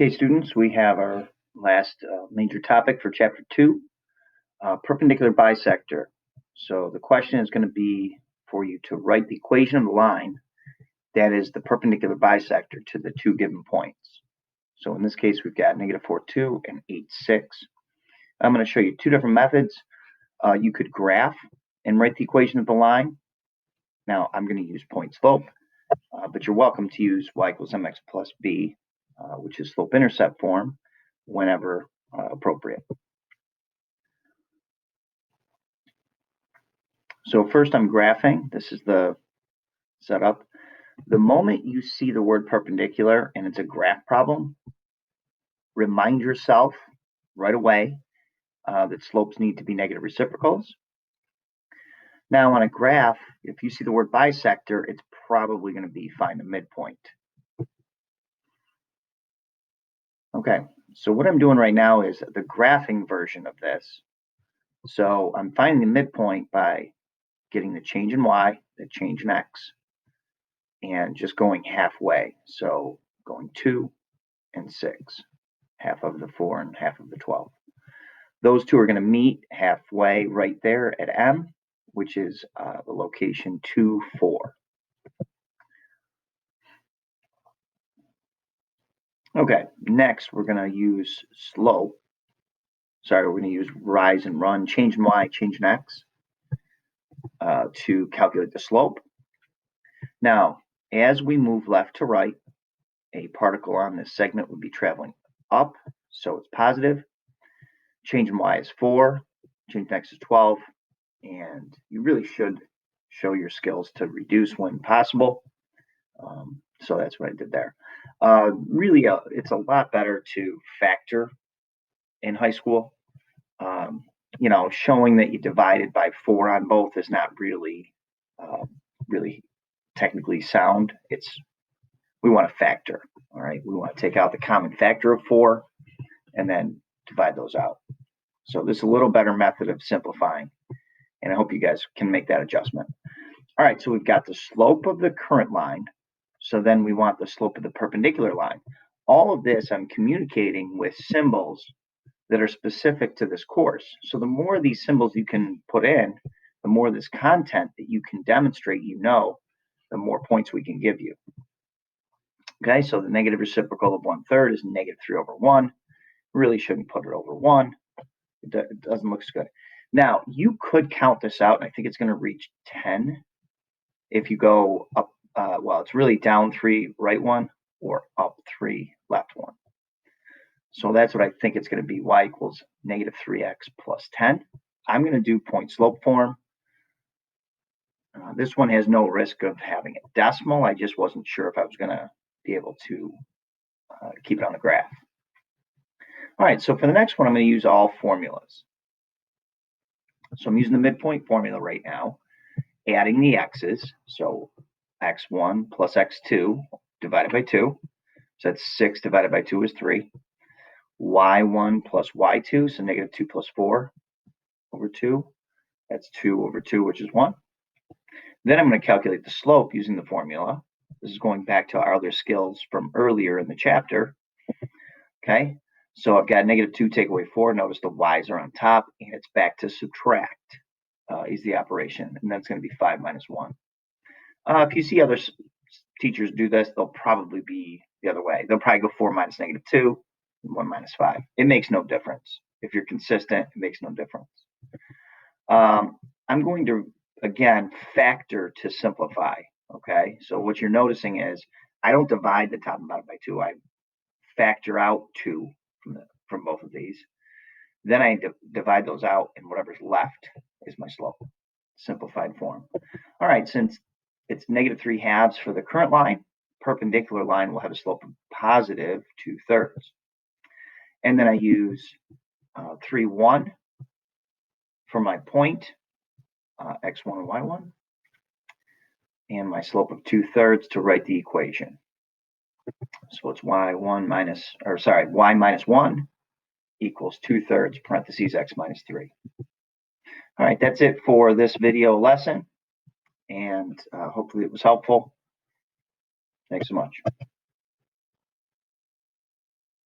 Okay, students, we have our last major topic for chapter 2, perpendicular bisector. So the question is going to be for you to write the equation of the line that is the perpendicular bisector to the two given points. So in this case, we've got -4,2 and 8,6. I'm going to show you two different methods. You could graph and write the equation of the line. Now, I'm going to use point slope, but you're welcome to use y equals mx plus b, which is slope-intercept form, whenever appropriate. So first I'm graphing. This is the setup. The moment you see the word perpendicular and it's a graph problem, remind yourself right away that slopes need to be negative reciprocals. Now on a graph, if you see the word bisector, it's probably going to be find the midpoint. Okay, so what I'm doing right now is the graphing version of this. So I'm finding the midpoint by getting the change in y, the change in x, and just going halfway. So going 2 and 6, half of the 4 and half of the 12. Those two are going to meet halfway right there at M, which is the location 2, 4. Okay, next we're going to use slope. Sorry, we're going to use rise and run, change in y, change in x, to calculate the slope. Now, as we move left to right, a particle on this segment would be traveling up, so it's positive. Change in y is 4, change in x is 12, and you really should show your skills to reduce when possible. So that's what I did there. Really, it's a lot better to factor in high school. You know, showing that you divided by 4 on both is not really, really technically sound. We want to factor. All right, we want to take out the common factor of 4 and then divide those out. So this is a little better method of simplifying, and I hope you guys can make that adjustment. All right, so we've got the slope of the current line. So then we want the slope of the perpendicular line. All of this I'm communicating with symbols that are specific to this course. So the more of these symbols you can put in, the more of this content that you can demonstrate, the more points we can give you. Okay, so the negative reciprocal of 1/3 is -3/1. Really shouldn't put it over 1. It doesn't look so good. Now, you could count this out, and I think it's going to reach 10 if you go up. Well, it's really down 3, right 1, or up 3, left 1. So that's what I think it's going to be. Y equals -3x plus 10. I'm going to do point slope form. This one has no risk of having a decimal. I just wasn't sure if I was going to be able to keep it on the graph. All right, so for the next one, I'm going to use all formulas. So I'm using the midpoint formula right now, adding the x's. So x1 plus x2 divided by 2. So that's 6 divided by 2 is 3. y1 plus y2, so -2 plus 4 over 2. That's 2 over 2, which is 1. Then I'm going to calculate the slope using the formula. This is going back to our other skills from earlier in the chapter. Okay, so I've got -2 take away 4. Notice the y's are on top, and it's back to subtract is the operation, and that's going to be 5 minus 1. If you see other teachers do this, they'll probably be the other way. They'll probably go 4 minus -2, and 1 minus 5. It makes no difference. If you're consistent, it makes no difference. I'm going to, again, factor to simplify. Okay, so what you're noticing is I don't divide the top and bottom by 2. I factor out 2 from both of these. Then I divide those out, and whatever's left is my slope. Simplified form. All right, since it's -3/2 for the current line, perpendicular line will have a slope of positive 2/3. And then I use 3, 1 for my point, x1 and y1, and my slope of 2/3 to write the equation. So it's y minus 1 equals 2/3 parentheses x minus 3. All right, that's it for this video lesson, and hopefully it was helpful. Thanks so much.